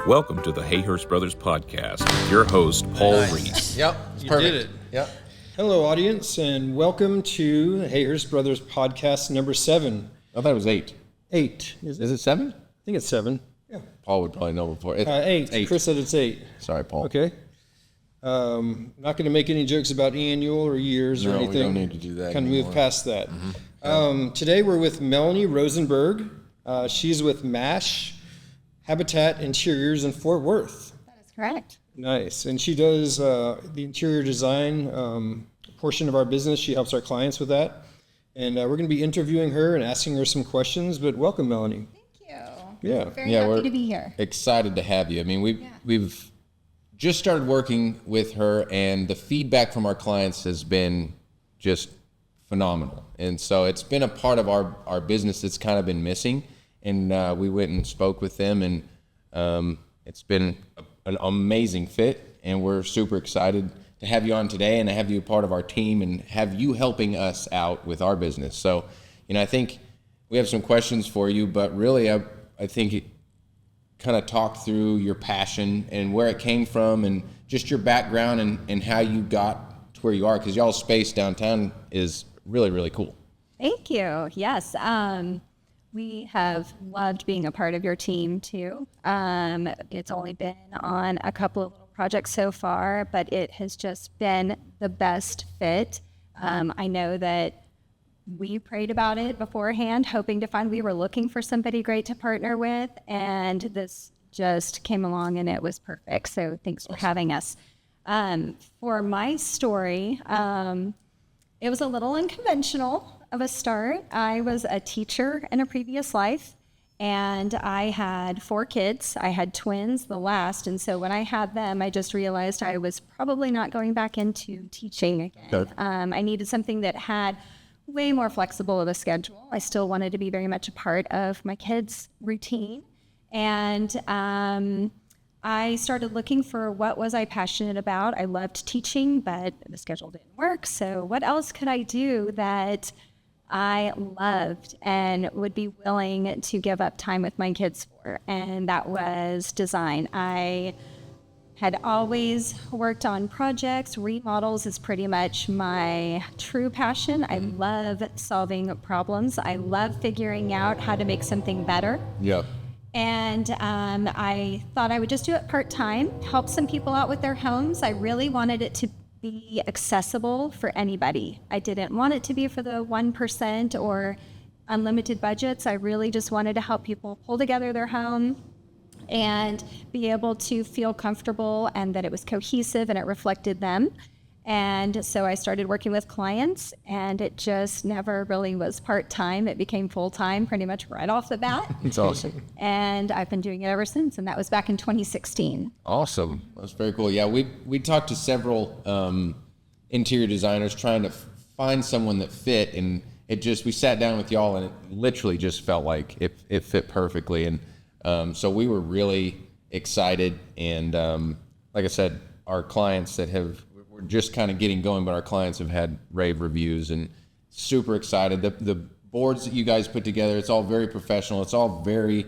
Welcome to the Hayhurst Brothers Podcast with your host, Paul Risse. Yep, it's You perfect. did it. Yep. Hello, audience, and welcome to Hayhurst Brothers Podcast number 7. I thought it was 8. 8, is it? Is it 7? I think it's 7. Yeah. Paul would probably know before. 8. Chris said it's 8. Sorry, Paul. Okay. Not going to make any jokes about annual or years or No, we anything. don't need to do that Kind of anymore. move past that. Today we're with Melanie Rosenburg. She's with MASH Habitat Interiors in Fort Worth. That is correct. Nice. And she does the interior design portion of our business. She helps our clients with that. And we're going to be interviewing her and asking her some questions. But welcome, Melanie. Thank you. Yeah. Very Yeah, happy we're to be here. Excited to have you. I mean, we've just started working with her, and the feedback from our clients has been just phenomenal. And so it's been a part of our business that's kind of been missing. And we went and spoke with them, and it's been an amazing fit. And we're super excited to have you on today and to have you a part of our team and have you helping us out with our business. So, I think we have some questions for you, but really I think it kind of talk through your passion and where it came from and just your background and how you got to where you are, because y'all's space downtown is really, really cool. Thank you. Yes. We have loved being a part of your team too. It's only been on a couple of little projects so far, but it has just been the best fit. I know that we prayed about it beforehand, hoping to find, we were looking for somebody great to partner with, and this just came along and it was perfect. So thanks for having us. For my story, it was a little unconventional of a start. I was a teacher in a previous life, and I had 4 kids. I had twins, the last, and so when I had them, I just realized I was probably not going back into teaching again. Okay. I needed something that had way more flexible of a schedule. I still wanted to be very much a part of my kids' routine, and I started looking for what was I passionate about. I loved teaching, but the schedule didn't work. So what else could I do that I loved and would be willing to give up time with my kids for? And that was design. I had always worked on projects. Remodels is pretty much my true passion. I love solving problems. I love figuring out how to make something better. Yep. And I thought I would just do it part-time, help some people out with their homes. I really wanted it to be accessible for anybody. I didn't want it to be for the 1% or unlimited budgets. I really just wanted to help people pull together their home and be able to feel comfortable and that it was cohesive and it reflected them. And so I started working with clients, and it just never really was part-time. It became full-time pretty much right off the bat. It's awesome. And I've been doing it ever since, and that was back in 2016. Awesome. That's very cool. Yeah, we talked to several interior designers trying to find someone that fit, and we sat down with y'all, and it literally just felt like it fit perfectly. And so we were really excited, and like I said, our clients we're just kind of getting going, but our clients have had rave reviews and super excited. The boards that you guys put together, it's all very professional. It's all very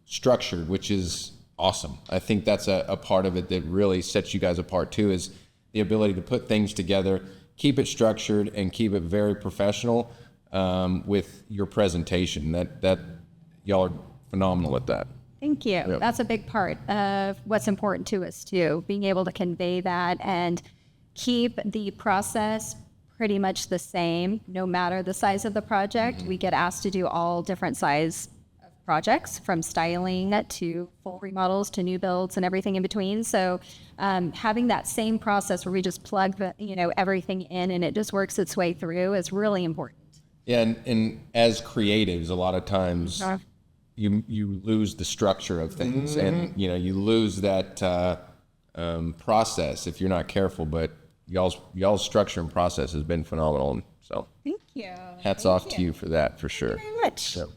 structured, which is awesome. I think that's a part of it that really sets you guys apart too, is the ability to put things together, keep it structured, and keep it very professional with your presentation. That y'all are phenomenal at that. Thank you. Yep. That's a big part of what's important to us too, being able to convey that and keep the process pretty much the same, no matter the size of the project. We get asked to do all different size of projects, from styling to full remodels to new builds and everything in between. So having that same process where we just plug everything in and it just works its way through is really important. Yeah, and as creatives, a lot of times you lose the structure of things, and you lose that process if you're not careful. But y'all's structure and process has been phenomenal, and so Thank you. hats off to you for that, for sure. Thank you very much. So,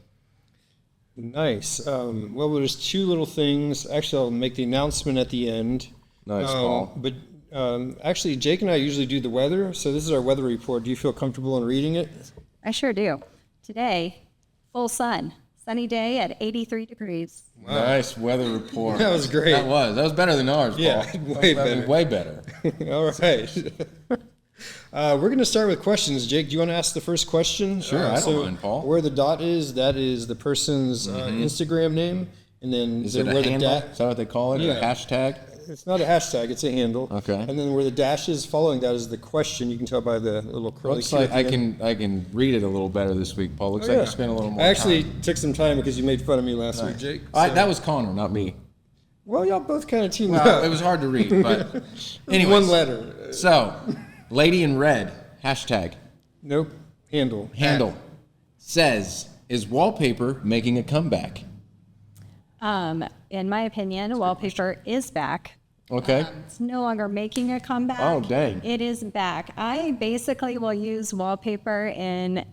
Nice. Well, there's 2 little things. Actually, I'll make the announcement at the end. nice, Paul. But actually, Jake and I usually do the weather. So this is our weather report. Do you feel comfortable in reading it? I sure do. Today, full sun. sunny day at 83 degrees. Wow. Nice weather report. That was great. That was better than ours, Paul. Yeah, way better. Way better. All right. We're going to start with questions. Jake, do you want to ask the first question? Sure, I don't mind, Paul. Where the dot is, that is the person's Instagram name. And then is it a where handle? The is that what they call it? Yeah. A hashtag? It's not a hashtag, it's a handle. Okay. And then where the dash is following that is the question. You can tell by the little curly Looks Q like at the end. I can read it a little better this week, Paul. Looks Oh, like yeah. you spent a little more I actually time. took some time because you made fun of me last week, Jake. That was Connor, not me. Well, y'all both kind of teamed Well, up. it was hard to read, but anyways. One letter. So, lady in red, hashtag, Nope. Handle. says, is Wallpaper making a comeback? In my opinion, Wallpaper is back. Okay. It's no longer making a comeback. Oh, dang. It is back. I basically will use Wallpaper in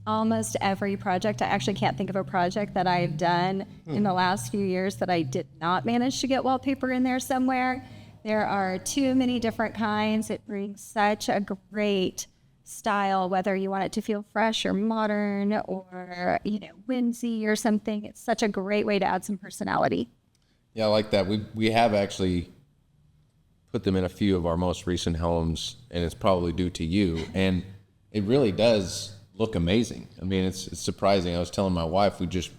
almost every project. I actually can't think of a project that I've done in the last few years that I did not manage to get Wallpaper in there somewhere. There are too many different kinds. It brings such a great style, whether you want it to feel fresh or modern or, whimsy or something. It's such a great way to add some personality. Yeah, I like that. We have actually put them in a few of our most recent homes, and it's probably due to you. And it really does look amazing. I mean, it's surprising. I was telling my wife, we just,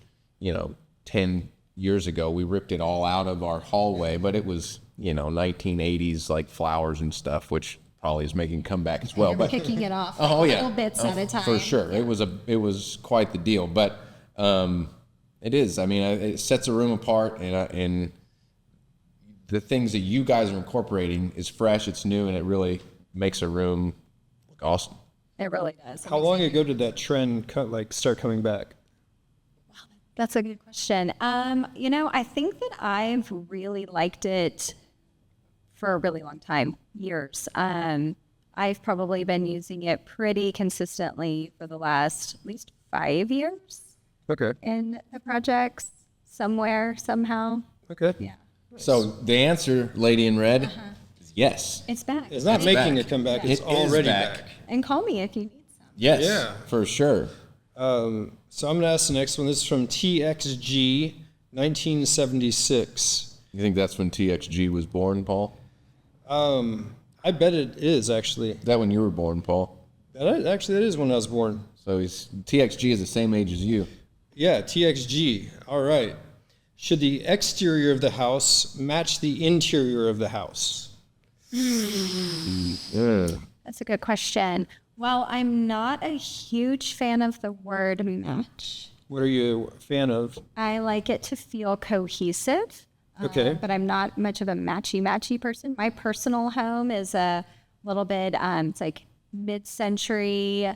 10 years ago, we ripped it all out of our hallway, but it was, 1980s, like flowers and stuff, which probably is making a comeback as well. You're But picking it off little bits at a time. for sure. It was quite the deal. But it is. I mean, it sets a room apart, and the things that you guys are incorporating is fresh, it's new, and it really makes a room look awesome. It really does. How long ago did that trend start coming back? That's a good question. I think that I've really liked it for a really long time, years. I've probably been using it pretty consistently for the last at least 5 years Okay. in the projects somewhere, somehow. Okay. Yeah. So the answer, lady in red, is yes. It's back. It's not making a comeback. It's It is already back. back. And call me if you need some. Yes, Yeah. for sure. So I'm going to ask the next one. This is from TXG 1976. You think that's when TXG was born, Paul? I bet it is, actually. Is that when you were born, Paul? That is when I was born. So TXG is the same age as you. Yeah, TXG. All right. Should the exterior of the house match the interior of the house? Yeah. That's a good question. Well, I'm not a huge fan of the word match. What are you a fan of? I like it to feel cohesive. Okay. But I'm not much of a matchy person. My personal home is a little bit, it's like mid-century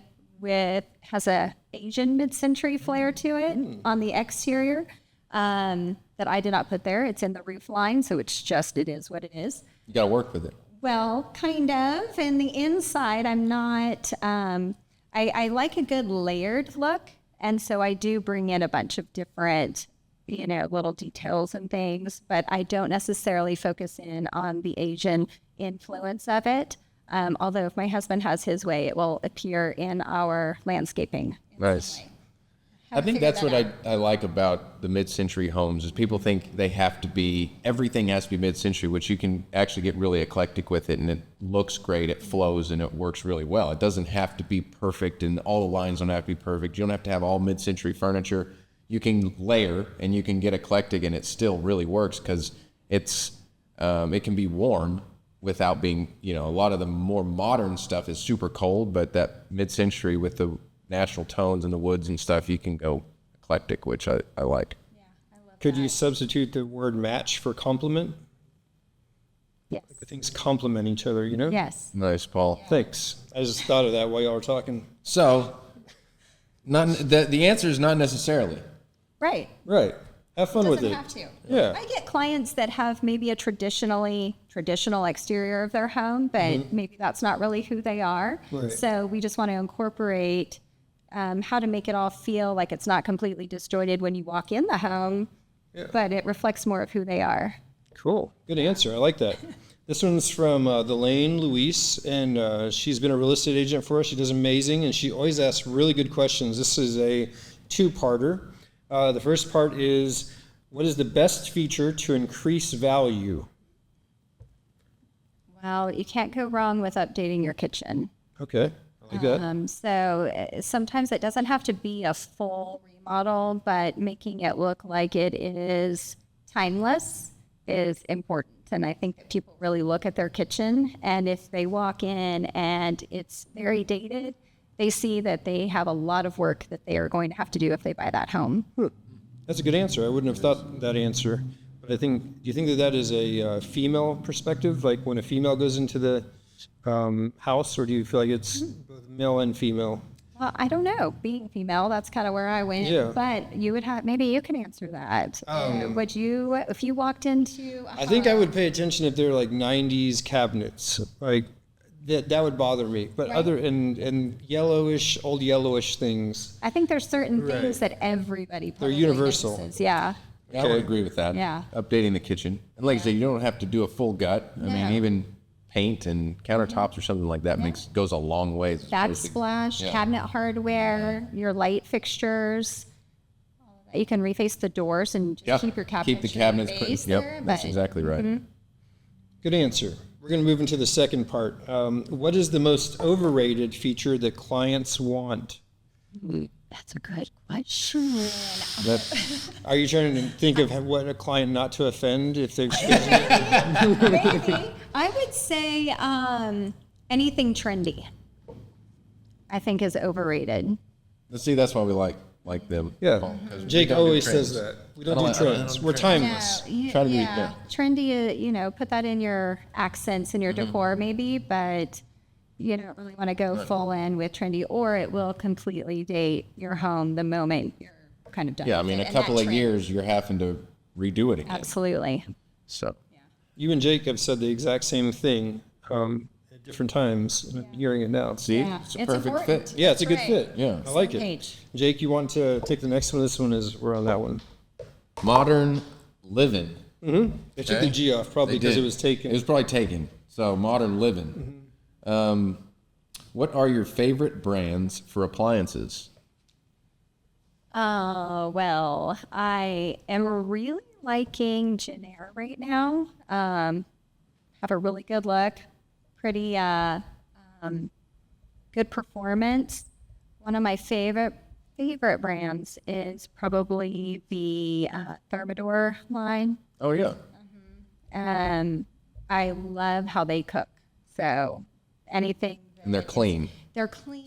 has a Asian mid-century flair to it on the exterior that I did not put there. It's in the roof line, so it is what it is. You got to work with it. Well, kind of. And the inside, I'm not, I like a good layered look. And so I do bring in a bunch of different, little details and things, but I don't necessarily focus in on the Asian influence of it. Although if my husband has his way, it will appear in our landscaping. Nice. I think that's what I like about the mid-century homes is people think everything has to be mid-century, which you can actually get really eclectic with it, and it looks great, it flows, and it works really well. It doesn't have to be perfect, and all the lines don't have to be perfect. You don't have to have all mid-century furniture. You can layer, and you can get eclectic, and it still really works because it can be warm without being, a lot of the more modern stuff is super cold, but that mid-century with the natural tones and the woods and stuff, you can go eclectic, which I like. Yeah, I love Could that. you substitute the word match for complement? Yes. The things complement each other, Yes. Nice, Paul. Thanks. I just thought of that while y'all were talking. So, the answer is not necessarily. Right. Right. Have fun with Doesn't it. have to. Yeah. I get clients that have maybe a traditional exterior of their home, but maybe that's not really who they are. Right. So we just want to incorporate how to make it all feel like it's not completely disjointed when you walk in the home, but it reflects more of who they are. Cool. Good answer. I like that. This one's from Delane Luis, and she's been a real estate agent for us. She does amazing, and she always asks really good questions. This is a two-parter. The first part is, what is the best feature to increase value? Well, you can't go wrong with updating your kitchen. Okay, I like that. Sometimes it doesn't have to be a full remodel, but making it look like it is timeless is important. And I think that people really look at their kitchen, and if they walk in and it's very dated, they see that they have a lot of work that they are going to have to do if they buy that home. That's a good answer. I wouldn't have thought that answer. But I think, do you think that that is a female perspective? Like when a female goes into the house, or do you feel like it's both male and female? Well, I don't know. Being female, that's kind of where I went. Yeah. But you would have, maybe you can answer that. Would you, if you walked into I think I would pay attention if they're like 90s cabinets. Like that would bother me. But Right. other and yellowish, old yellowish things. I think there's certain Right. things that everybody probably universal. notices. Yeah. Yeah, I would agree with that. Yeah. Updating the kitchen. And like I said, you don't have to do a full gut. I mean, even paint and countertops or something like that goes a long way. as opposed to- Backsplash, Yeah. cabinet hardware, your light fixtures. You can reface the doors and just Yeah. keep your cabinets. Keep the cabinets. face Yep, there, that's but- exactly right. Good answer. We're going to move into the second part. What is the most overrated feature that clients want? That's a good question. Are you trying to think of what a client not to offend if they're Maybe. I would say anything trendy, I think, is overrated. Let's see, that's why we like them. Yeah. Paul, 'cause we Jake don't do always trends. says that. We don't I do don't- I don't trends. do We're trends. timeless. Try to be- yeah. yeah. Trendy, put that in your accents and your decor maybe, but you don't really want to go full in with trendy, or it will completely date your home the moment you're kind of done. Yeah, I with mean, it. a And couple that of trend- years, you're having to redo it again. Absolutely. So, You and Jake have said the exact same thing at different times. I'm hearing it now. see, Yeah. it's a It's perfect important. fit. Yeah, it's a good Right. fit. Yeah. I like it. Page. Jake, you want to take the next one? This one is, we're on that one. Modern living. They took the G off probably They because did. it was taken. It was probably taken. So, modern living. What are your favorite brands for appliances? Oh, well, I am really liking Jenner right now. Have a really good look, pretty good performance. One of my favorite brands is probably the Thermador line. Oh, yeah. I love how they cook. So anything. And they're clean. They're clean,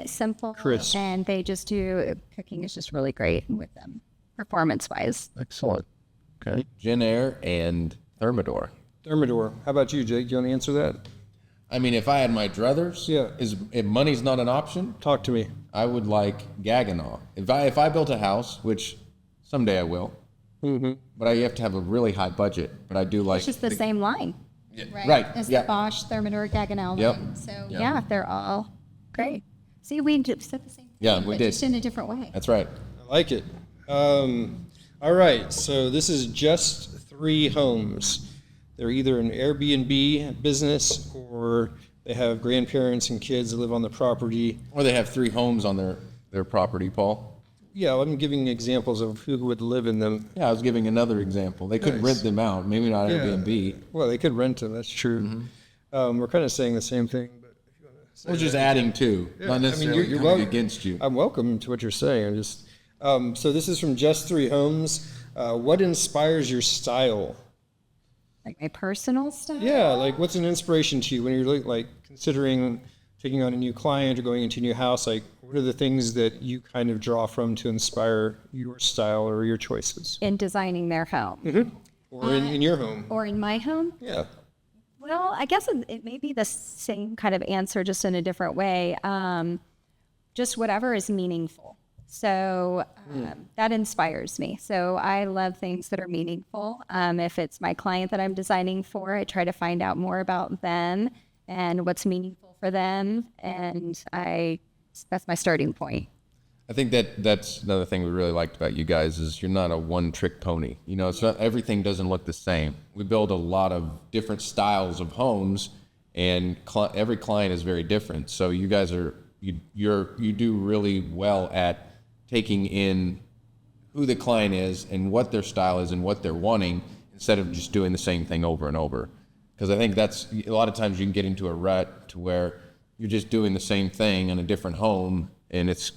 Simple. Crisp. and they just do cooking is just really great with them, performance-wise. Excellent. Okay. Jenner and Thermador. Thermador. How about you, Jake? Do you want to answer that? I mean, if I had my druthers, Yeah. if money's not an option, Talk to me. I would like Gaggenau. If I built a house, which someday I will, but I have to have a really high budget. But I do like It's just the same line, right. It's Yeah. the Bosch, Thermador, Gaggenau Yep. line. So Yep. yeah, they're all great. See, we said the same thing, Yeah, we but did. just in a different way. That's right. I like it. All right. So this is just 3 homes. They're either an Airbnb business or they have grandparents and kids that live on the property. Or they have 3 homes on their property, Paul. Yeah, I'm giving examples of who would live in them. Yeah, I was giving another example. They could Nice. rent them out, maybe not Yeah. Airbnb. Well, they could rent them. That's true. We're kind of saying the same thing, but if you want to say We're just adding to, not necessarily you're coming wel- against you. I'm welcome to what you're saying. I'm just so this is from Just 3 Homes. What inspires your style? Like my personal style. Yeah, like what's an inspiration to you when you're like considering taking on a new client or going into a new house? Like, what are the things that you kind of draw from to inspire your style or your choices, In designing their home or in your home? or in my home. Yeah, Well, I guess it may be the same kind of answer, just in a different way. Just whatever is meaningful. So that inspires me. So I love things that are meaningful. If it's my client that I'm designing for, I try to find out more about them and what's meaningful for them. And that's my starting point. I think that's another thing we really liked about you guys is you're not a one-trick pony. You know, it's not, everything doesn't look the same. We build a lot of different styles of homes, and every client is very different. So you guys you do really well at taking in who the client is and what their style is and what they're wanting, instead of just doing the same thing over and over. Because I think that's, a lot of times you can get into a rut to where you're just doing the same thing in a different home, and it's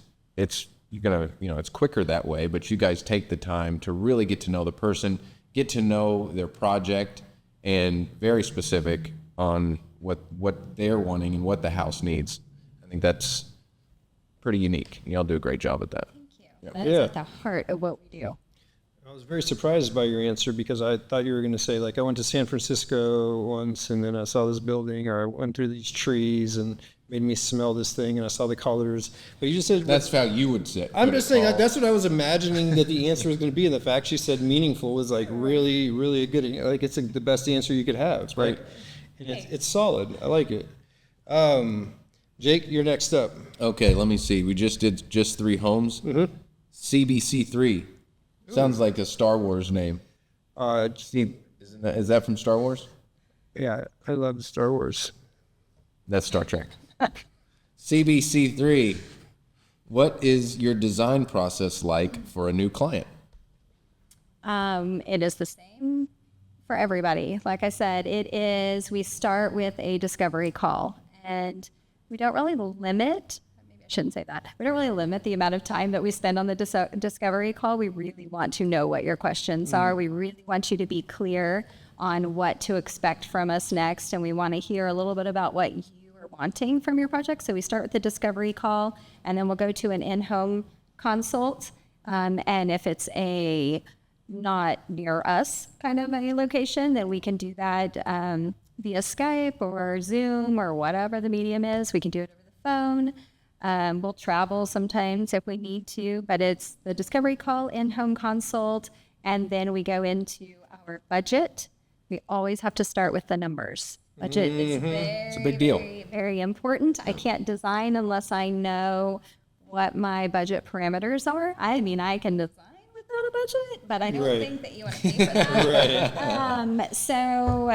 you're gonna, it's quicker that way. But you guys take the time to really get to know the person, get to know their project, and very specific on what they're wanting and what the house needs. I think that's pretty unique. Y'all do a great job at that. Thank you. That's at the heart of what we do. I was very surprised by your answer, because I thought you were going to say, like, I went to San Francisco once and then I saw this building, or I went through these trees and made me smell this thing and I saw the colors. But you just said... That's how you would say it. I'm just saying, that's what I was imagining that the answer was going to be. And the fact she said meaningful was like really, really a good, like it's the best answer you could have. Right. And it's solid. I like it. Jake, you're next up. Okay, let me see. We just did just 3 homes. Mm-hmm. CBC3. Sounds like a Star Wars name. Is that from Star Wars? Yeah, I love Star Wars. That's Star Trek. CBC3. What is your design process like for a new client? It is the same for everybody. Like I said, we start with a discovery call, and we don't really limit, maybe I shouldn't say that. We don't really limit the amount of time that we spend on the discovery call. We really want to know what your questions are. We really want you to be clear on what to expect from us next. And we want to hear a little bit about what you are wanting from your project. So we start with the discovery call, and then we'll go to an in-home consult. And if it's a not near us kind of a location, then we can do that via Skype or Zoom or whatever the medium is. We can do it over the phone. We'll travel sometimes if we need to, but it's the discovery call, in-home consult, and then we go into our budget. We always have to start with the numbers. Budget is It's a big deal. very, very important. I can't design unless I know what my budget parameters are. I mean, I can design without a budget, but I don't think that you want to pay for that. So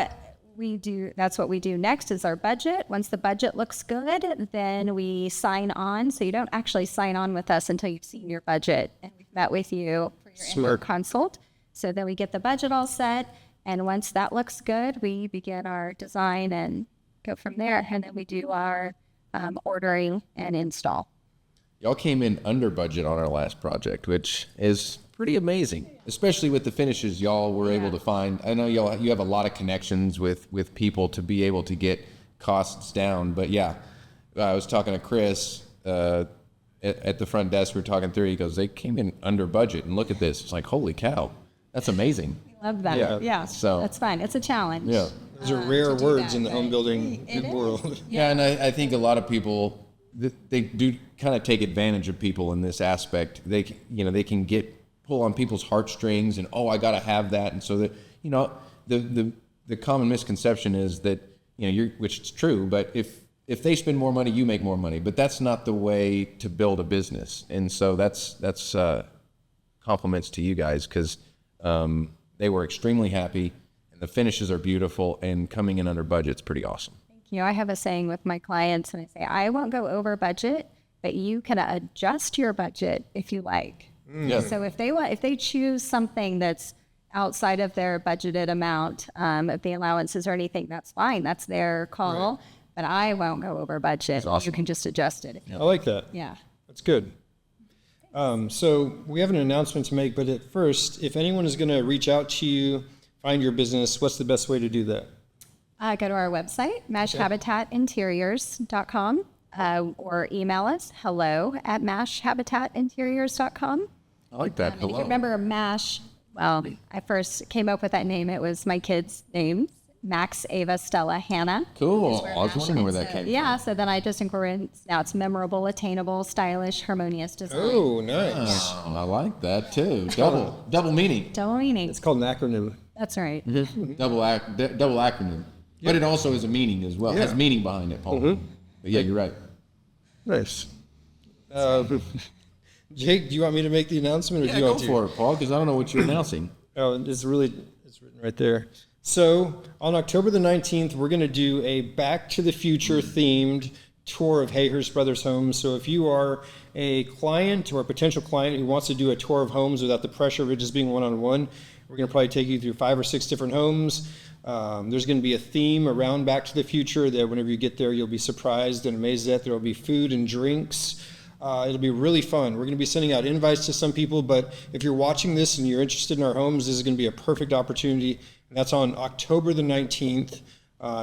that's what we do next is our budget. Once the budget looks good, then we sign on. So you don't actually sign on with us until you've seen your budget and we've met with you for your in-home consult. So then we get the budget all set. And once that looks good, we begin our design and go from there. And then we do our ordering and install. Y'all came in under budget on our last project, which is pretty amazing, especially with the finishes y'all were able to find. I know you have a lot of connections with people to be able to get costs down. But yeah, I was talking to Chris at the front desk. We were talking through. He goes, they came in under budget, and look at this. It's like, holy cow, that's amazing. Love that. Yeah. So that's fine. It's a challenge. Yeah. Those are rare words in the home building world. Yeah, and I think a lot of people, they do kind of take advantage of people in this aspect. They can pull on people's heartstrings and, I got to have that. And so that, the common misconception is that, which is true, but if they spend more money, you make more money, but that's not the way to build a business. And so that's compliments to you guys, because they were extremely happy, and the finishes are beautiful, and coming in under budget's pretty awesome. Thank you. I have a saying with my clients, and I say, I won't go over budget, but you can adjust your budget if you like. Yeah. So if they choose something that's outside of their budgeted amount, of the allowances or anything, that's fine. That's their call. Right. But I won't go over budget. Awesome. You can just adjust it. I like that. Yeah. That's good. So we have an announcement to make, but at first, if anyone is going to reach out to you, find your business, what's the best way to do that? Go to our website, mashhabitatinteriors.com, or email us, hello@mashhabitatinteriors.com. I like that. Hello. If you remember MASH, well, I first came up with that name. It was my kids' names, Max, Ava, Stella, Hannah. Cool. I was wondering where that came from. Yeah, so then I just incorporated, now it's memorable, attainable, stylish, harmonious design. Oh, nice. Oh, I like that too. Double meaning. Double meaning. It's called an acronym. That's right. Mm-hmm. Double acronym. Yep. But it also is a meaning as well. It has meaning behind it, Paul. Mm-hmm. But yeah, you're right. Nice. Jake, do you want me to make the announcement? Or do you want go for it, Paul, because I don't know what you're announcing. It's written right there. So on October the 19th, we're going to do a Back to the Future themed tour of Hayhurst Brothers homes. So if you are a client or a potential client who wants to do a tour of homes without the pressure of it just being one-on-one, we're going to probably take you through 5 or 6 different homes. There's going to be a theme around Back to the Future that whenever you get there, you'll be surprised and amazed at. There will be food and drinks. It'll be really fun. We're going to be sending out invites to some people, but if you're watching this and you're interested in our homes, this is going to be a perfect opportunity. And that's on October the 19th.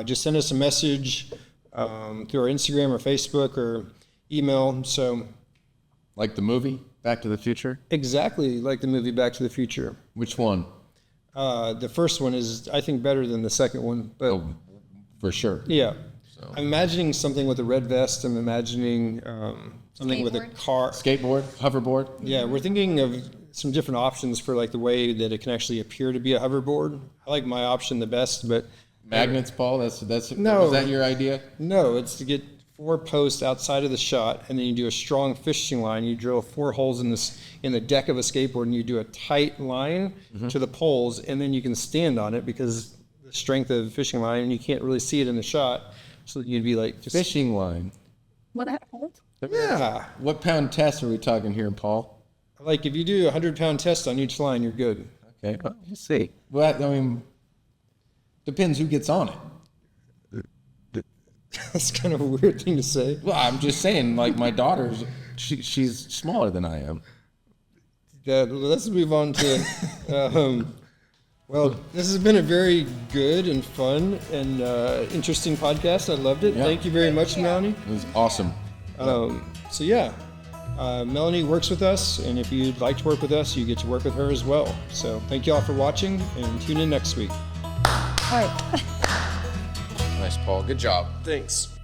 Just send us a message through our Instagram or Facebook or email. So, Like the movie, Back to the Future? exactly like the movie Back to the Future. Which one? The first one is, I think, better than the second one. But Oh, for sure. yeah, I'm imagining something with a red vest. I'm imagining something with a car. Skateboard, hoverboard. Yeah, we're thinking of some different options for like the way that it can actually appear to be a hoverboard. I like my option the best, but Magnets, Paul. That's No. Was that your idea? no, it's to get 4 posts outside of the shot, and then you do a strong fishing line. You drill 4 holes in the deck of a skateboard, and you do a tight line to the poles, and then you can stand on it because the strength of the fishing line, and you can't really see it in the shot. So you'd be like just Fishing line. Will that hold? Yeah, What pound test are we talking here, Paul? like if you do a 100-pound test on each line, you're good. Okay, well, we'll see. Well, I mean, depends who gets on it. That's kind of a weird thing to say. Well, I'm just saying, like my daughter's, she's smaller than I am. Let's move on to. Well, this has been a very good and fun and interesting podcast. I loved it. Yeah. Thank you very much, Melanie. It was awesome. So yeah, Melanie works with us, and if you'd like to work with us, you get to work with her as well. So thank you all for watching, and tune in next week. All right. Nice, Paul. Good job. Thanks.